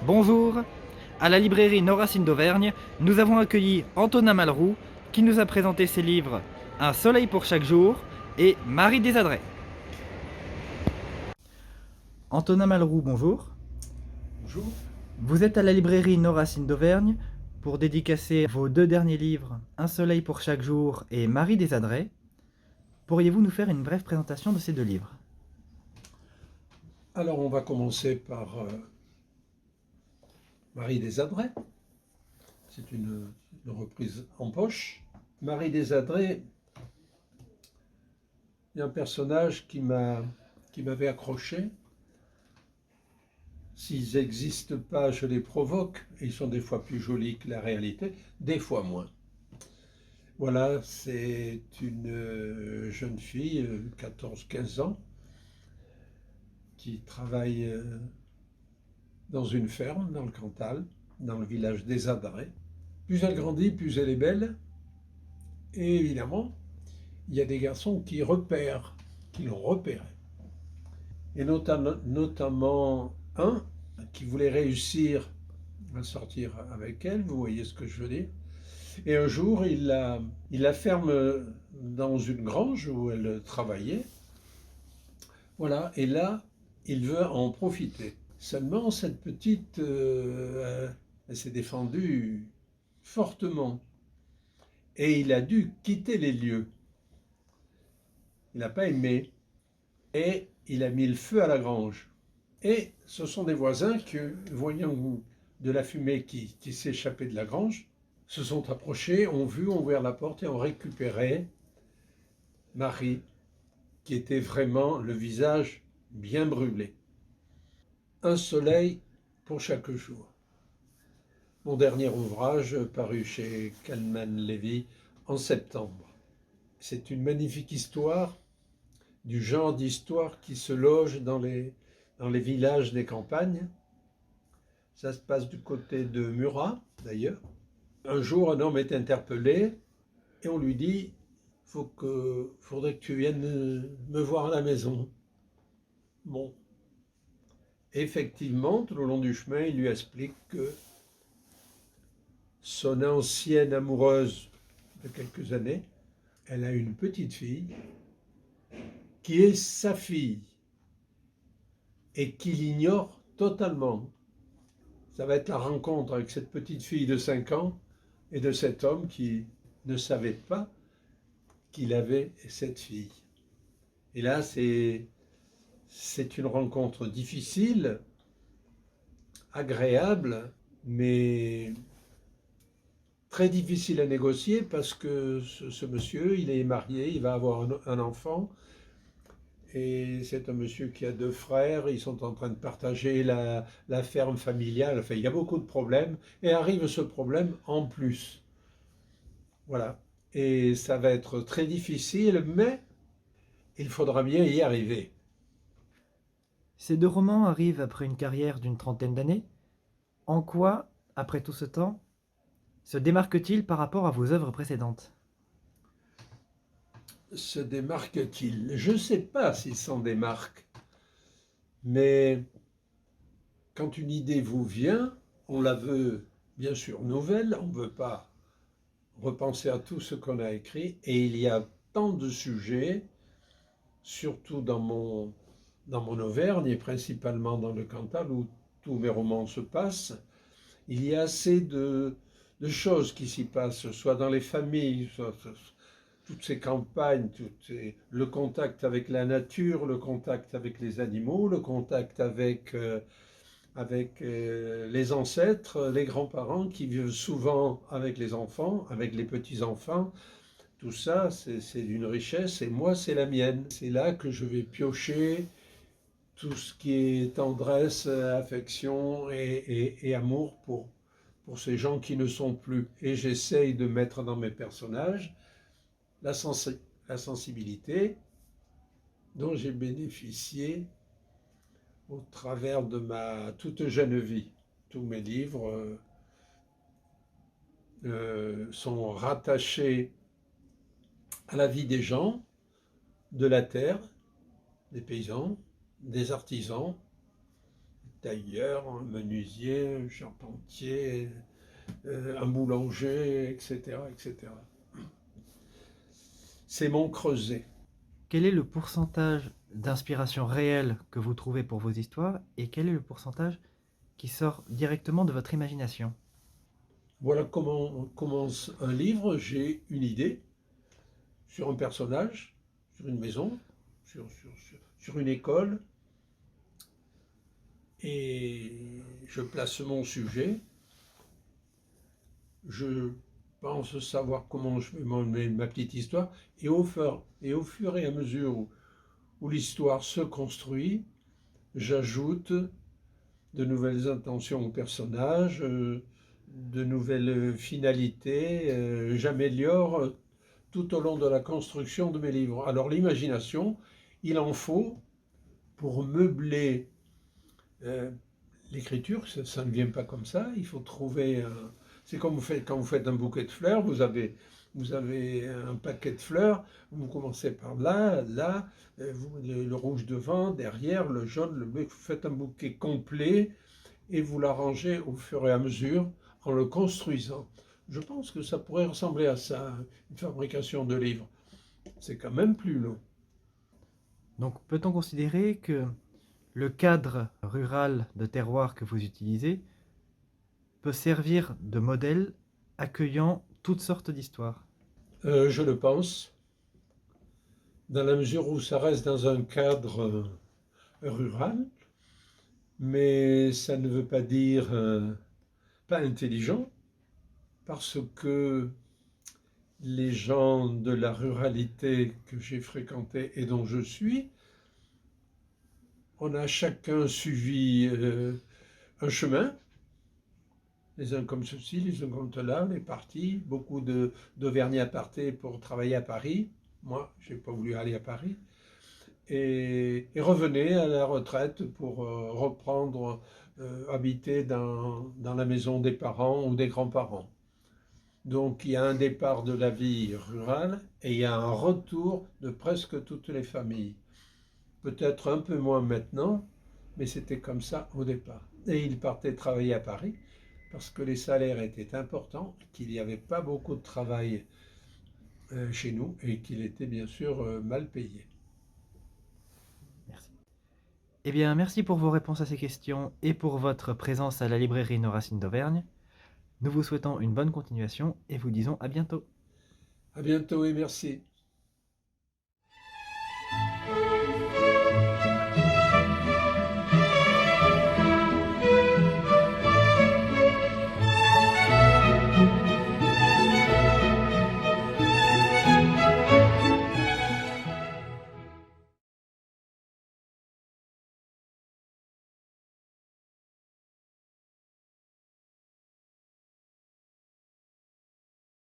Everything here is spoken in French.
Bonjour. À la librairie Nord-Racine d'Auvergne, nous avons accueilli Antonin Malroux qui nous a présenté ses livres Un soleil pour chaque jour et Marie Desadret. Antonin Malroux, bonjour. Bonjour. Vous êtes à la librairie Nord-Racine d'Auvergne pour dédicacer vos deux derniers livres Un soleil pour chaque jour et Marie Desadret. Pourriez-vous nous faire une brève présentation de ces deux livres? Alors on va commencer par Marie Desadret. C'est une reprise en poche. Marie Desadret, il y a un personnage qui m'avait accroché. S'ils n'existent pas, je les provoque. Ils sont des fois plus jolis que la réalité, des fois moins. Voilà, c'est une jeune fille, 14-15 ans, qui travaille dans une ferme dans le Cantal, dans le village des Adrets. Plus elle grandit, plus elle est belle. Et évidemment, il y a des garçons qui l'ont repéré. Et notamment un qui voulait réussir à sortir avec elle, vous voyez ce que je veux dire. Et un jour, il la ferme dans une grange où elle travaillait. Voilà, et là, il veut en profiter. Seulement, cette petite, elle s'est défendue fortement. Et il a dû quitter les lieux. Il n'a pas aimé. Et il a mis le feu à la grange. Et ce sont des voisins qui, voyant de la fumée qui s'échappait de la grange, se sont approchés, ont vu, ont ouvert la porte et ont récupéré Marie, qui était vraiment le visage bien brûlé. Un soleil pour chaque jour. Mon dernier ouvrage paru chez Kalman Levy en septembre. C'est une magnifique histoire, du genre d'histoire qui se loge dans les villages des campagnes. Ça se passe du côté de Murat, d'ailleurs. Un jour, un homme est interpellé et on lui dit « faudrait que tu viennes me voir à la maison ». Bon. Effectivement, tout au long du chemin, il lui explique que son ancienne amoureuse de quelques années, elle a une petite fille qui est sa fille et qu'il ignore totalement. Ça va être la rencontre avec cette petite fille de 5 ans et de cet homme qui ne savait pas qu'il avait cette fille. Et là, c'est une rencontre difficile, agréable, mais très difficile à négocier parce que ce monsieur, il est marié, il va avoir un enfant. Et c'est un monsieur qui a 2 frères, ils sont en train de partager la ferme familiale. Enfin, il y a beaucoup de problèmes. Et arrive ce problème en plus. Voilà. Et ça va être très difficile, mais il faudra bien y arriver. Ces deux romans arrivent après une carrière d'une trentaine d'années. En quoi, après tout ce temps, se démarque-t-il par rapport à vos œuvres précédentes? Se démarque-t-il? Je ne sais pas s'il s'en démarque, mais quand une idée vous vient, on la veut bien sûr nouvelle, on ne veut pas repenser à tout ce qu'on a écrit, et il y a tant de sujets, surtout dans mon Auvergne et principalement dans le Cantal où tous mes romans se passent, il y a assez de choses qui s'y passent, soit dans les familles, soit toutes ces campagnes, le contact avec la nature, le contact avec les animaux, le contact avec les ancêtres, les grands-parents qui vivent souvent avec les enfants, avec les petits-enfants. Tout ça, c'est d'une richesse et moi, c'est la mienne. C'est là que je vais piocher tout ce qui est tendresse, affection et amour pour ces gens qui ne sont plus. Et j'essaye de mettre dans mes personnages la sensibilité dont j'ai bénéficié au travers de ma toute jeune vie. Tous mes livres sont rattachés à la vie des gens, de la terre, des paysans, des artisans, tailleur, un menuisier, un charpentier, un boulanger, etc., etc. C'est mon creuset. Quel est le pourcentage d'inspiration réelle que vous trouvez pour vos histoires et quel est le pourcentage qui sort directement de votre imagination? Voilà comment commence un livre. J'ai une idée sur un personnage, sur une maison, sur une école, et je place mon sujet. Je pense savoir comment je vais m'emmener ma petite histoire, et au fur et à mesure où l'histoire se construit, j'ajoute de nouvelles intentions au personnage, de nouvelles finalités, j'améliore tout au long de la construction de mes livres. Alors l'imagination, il en faut pour meubler l'écriture, ça ne vient pas comme ça, il faut trouver un... C'est comme quand vous faites un bouquet de fleurs, vous avez un paquet de fleurs, vous commencez par là, là, le rouge devant, derrière, le jaune, le bleu, vous faites un bouquet complet et vous l'arrangez au fur et à mesure en le construisant. Je pense que ça pourrait ressembler à ça, une fabrication de livres. C'est quand même plus long. Donc peut-on considérer que le cadre rural de terroir que vous utilisez peut servir de modèle accueillant toutes sortes d'histoires? Je le pense, dans la mesure où ça reste dans un cadre rural, mais ça ne veut pas dire pas intelligent, parce que les gens de la ruralité que j'ai fréquenté et dont je suis, on a chacun suivi un chemin, les uns comme ceci, les uns comme cela, les partis, beaucoup d'Auvergnats partaient pour travailler à Paris. Moi, je n'ai pas voulu aller à Paris. Et revenaient à la retraite pour reprendre, habiter dans la maison des parents ou des grands-parents. Donc il y a un départ de la vie rurale et il y a un retour de presque toutes les familles. Peut-être un peu moins maintenant, mais c'était comme ça au départ. Et ils partaient travailler à Paris parce que les salaires étaient importants, qu'il n'y avait pas beaucoup de travail chez nous et qu'il était bien sûr mal payé. Merci. Eh bien, merci pour vos réponses à ces questions et pour votre présence à la librairie Nos Racines d'Auvergne. Nous vous souhaitons une bonne continuation et vous disons à bientôt. À bientôt et merci.